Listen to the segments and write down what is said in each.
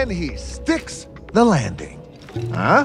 and he sticks the landing. Huh?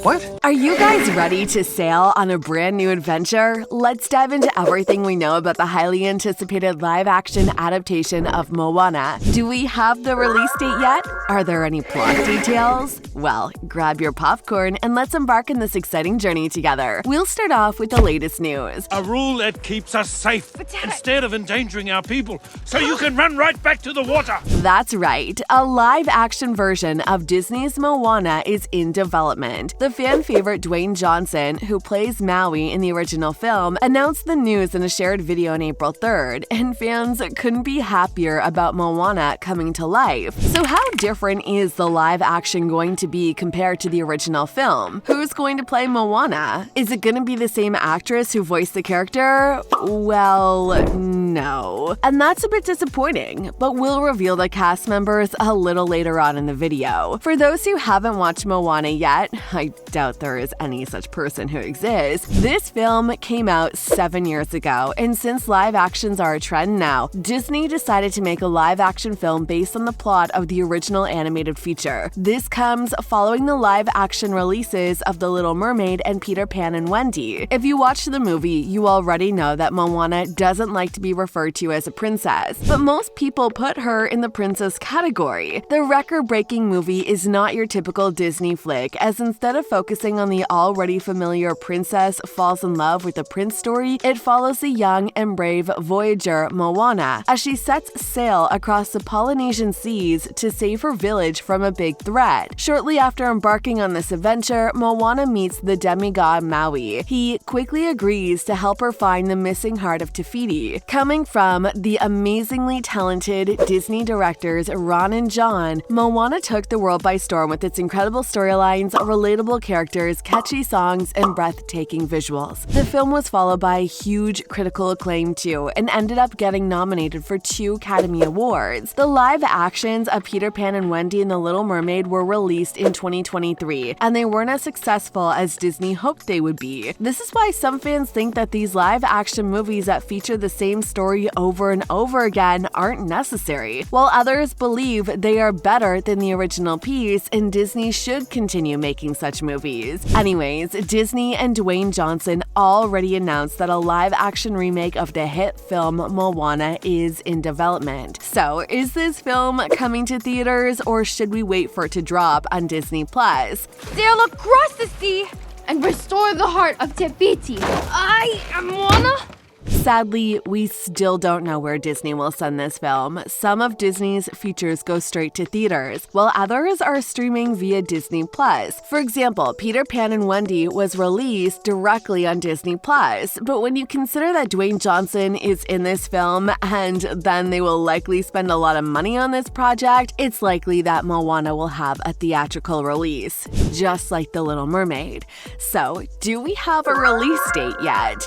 What? Are you guys ready to sail on a brand new adventure? Let's dive into everything we know about the highly anticipated live-action adaptation of Moana. Do we have the release date yet? Are there any plot details? Well, grab your popcorn and let's embark on this exciting journey together. We'll start off with the latest news. A rule that keeps us safe instead of endangering our people, so you can run right back to the water. That's right. A live-action version of Disney's Moana is in development. The fan favorite Dwayne Johnson, who plays Maui in the original film, announced the news in a shared video on April 3rd, and fans couldn't be happier about Moana coming to life. So how different is the live action going to be compared to the original film? Who's going to play Moana? Is it going to be the same actress who voiced the character? Well, no. And that's a bit disappointing, but we'll reveal the cast members a little later on in the video. For those who haven't watched Moana yet, I doubt there is any such person who exists. This film came out 7 years ago, and since live actions are a trend now, Disney decided to make a live action film based on the plot of the original animated feature. This comes following the live action releases of The Little Mermaid and Peter Pan and Wendy. If you watched the movie, you already know that Moana doesn't like to be referred to as a princess, but most people put her in the princess category. The record-breaking movie is not your typical Disney flick, as instead of focusing on the already familiar princess falls in love with a prince story, it follows the young and brave voyager Moana as she sets sail across the Polynesian seas to save her village from a big threat. Shortly after embarking on this adventure, Moana meets the demigod Maui. He quickly agrees to help her find the missing heart of Te Fiti. Coming from the amazingly talented Disney directors Ron and John, Moana took the world by storm with its incredible storylines, relatable characters, catchy songs, and breathtaking visuals. The film was followed by huge critical acclaim too, and ended up getting nominated for 2 Academy Awards. The live actions of Peter Pan and Wendy and The Little Mermaid were released in 2023, and they weren't as successful as Disney hoped they would be. This is why some fans think that these live action movies that feature the same story over and over again aren't necessary, while others believe they are better than the original piece and Disney should continue making such movies. Anyways, Disney and Dwayne Johnson already announced that a live-action remake of the hit film Moana is in development. So, is this film coming to theaters, or should we wait for it to drop on Disney+? Sail across the sea and restore the heart of Te Fiti. I am Moana. Sadly, we still don't know where Disney will send this film. Some of Disney's features go straight to theaters, while others are streaming via Disney+. For example, Peter Pan and Wendy was released directly on Disney+, but when you consider that Dwayne Johnson is in this film and then they will likely spend a lot of money on this project, it's likely that Moana will have a theatrical release, just like The Little Mermaid. So, do we have a release date yet?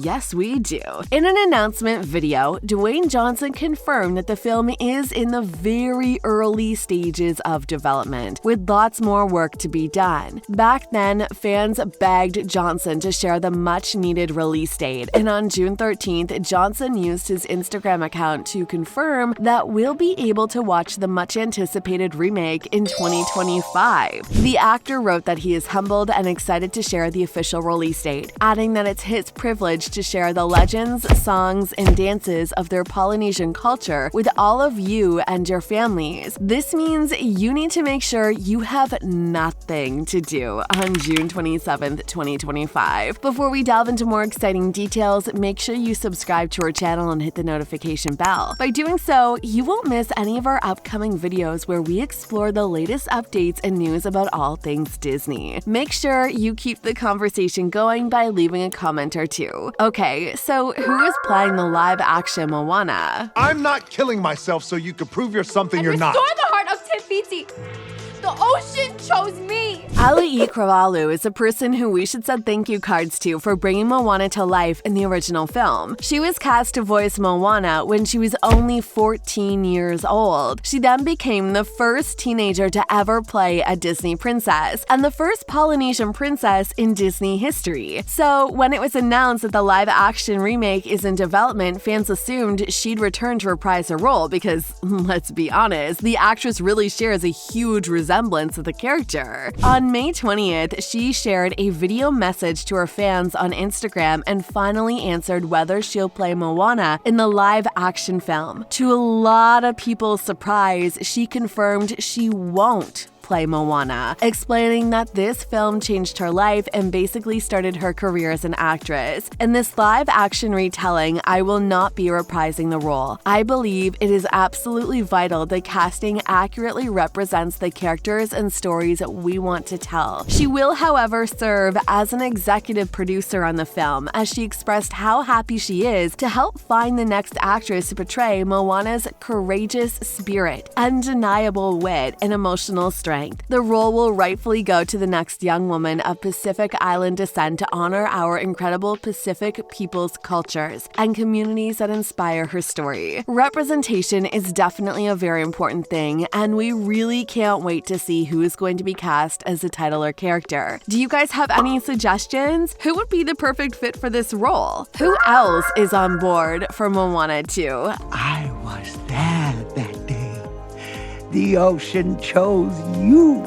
Yes, we do. In an announcement video, Dwayne Johnson confirmed that the film is in the very early stages of development, with lots more work to be done. Back then, fans begged Johnson to share the much-needed release date, and on June 13th, Johnson used his Instagram account to confirm that we'll be able to watch the much-anticipated remake in 2025. The actor wrote that he is humbled and excited to share the official release date, adding that it's his privilege to share the legends, songs, and dances of their Polynesian culture with all of you and your families. This means you need to make sure you have nothing to do on June 27th, 2025. Before we delve into more exciting details, make sure you subscribe to our channel and hit the notification bell. By doing so, you won't miss any of our upcoming videos where we explore the latest updates and news about all things Disney. Make sure you keep the conversation going by leaving a comment or two. Okay, so who is playing the live-action Moana? I'm not killing myself so you can prove you're something you're not. Restore the heart of Te Fiti. The ocean chose me. Auli'i is a person who we should send thank you cards to for bringing Moana to life in the original film. She was cast to voice Moana when she was only 14 years old. She then became the first teenager to ever play a Disney princess, and the first Polynesian princess in Disney history. So when it was announced that the live-action remake is in development, fans assumed she'd return to reprise her role because, let's be honest, the actress really shares a huge resemblance with the character. On May 20th, she shared a video message to her fans on Instagram and finally answered whether she'll play Moana in the live-action film. To a lot of people's surprise, she confirmed she won't play Moana, explaining that this film changed her life and basically started her career as an actress. In this live-action retelling, I will not be reprising the role. I believe it is absolutely vital that casting accurately represents the characters and stories we want to tell. She will, however, serve as an executive producer on the film, as she expressed how happy she is to help find the next actress to portray Moana's courageous spirit, undeniable wit, and emotional strength. The role will rightfully go to the next young woman of Pacific Island descent to honor our incredible Pacific people's cultures and communities that inspire her story. Representation is definitely a very important thing, and we really can't wait to see who is going to be cast as the title or character. Do you guys have any suggestions? Who would be the perfect fit for this role? Who else is on board for Moana 2? I was there that day. The ocean chose you.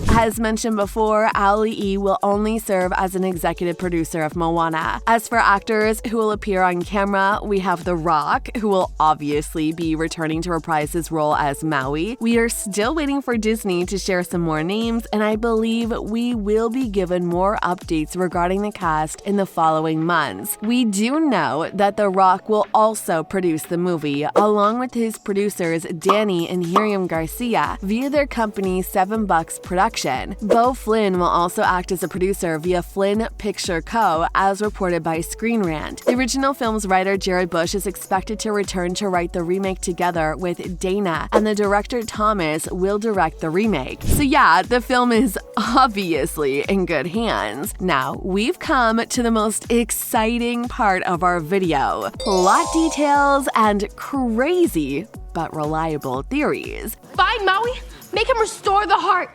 As mentioned before, auli'i will only serve as an executive producer of Moana. As for actors who will appear on camera, we have The Rock, who will obviously be returning to reprise his role as Maui. We are still waiting for Disney to share some more names, and I believe we will be given more updates regarding the cast in the following months. We do know that The Rock will also produce the movie, along with his producers Danny and Hiriam Garcia, via their company 7 Bucks Productions. Beau Flynn will also act as a producer via Flynn Picture Co., as reported by Screen Rant. The original film's writer Jared Bush is expected to return to write the remake together with Dana, and the director Thomas will direct the remake. So yeah, the film is obviously in good hands. Now, we've come to the most exciting part of our video: plot details and crazy but reliable theories. Find Maui, make him restore the heart.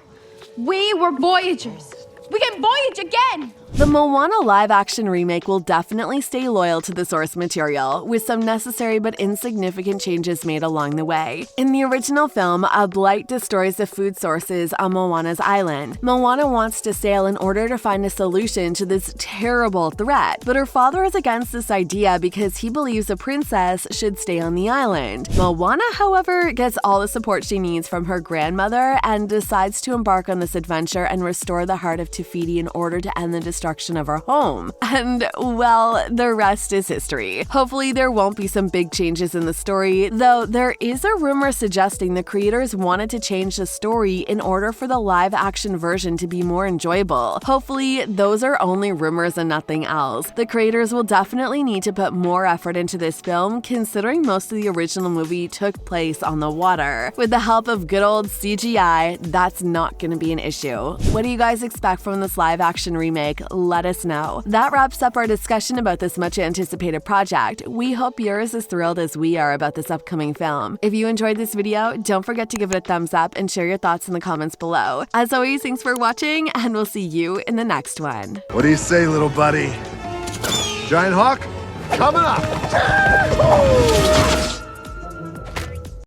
We were Voyagers. We can voyage again! The Moana live-action remake will definitely stay loyal to the source material, with some necessary but insignificant changes made along the way. In the original film, a blight destroys the food sources on Moana's island. Moana wants to sail in order to find a solution to this terrible threat, but her father is against this idea because he believes a princess should stay on the island. Moana, however, gets all the support she needs from her grandmother and decides to embark on this adventure and restore the heart of Te Fiti in order to end the destruction of her home. And, well, the rest is history. Hopefully there won't be some big changes in the story, though there is a rumor suggesting the creators wanted to change the story in order for the live-action version to be more enjoyable. Hopefully those are only rumors and nothing else. The creators will definitely need to put more effort into this film, considering most of the original movie took place on the water. With the help of good old CGI, that's not going to be an issue. What do you guys expect from this live-action remake? Let us know. That wraps up our discussion about this much anticipated project. We hope you're as thrilled as we are about this upcoming film. If you enjoyed this video, don't forget to give it a thumbs up and share your thoughts in the comments below. As always, thanks for watching, and we'll see you in the next one. What do you say, little buddy? Giant Hawk, coming up!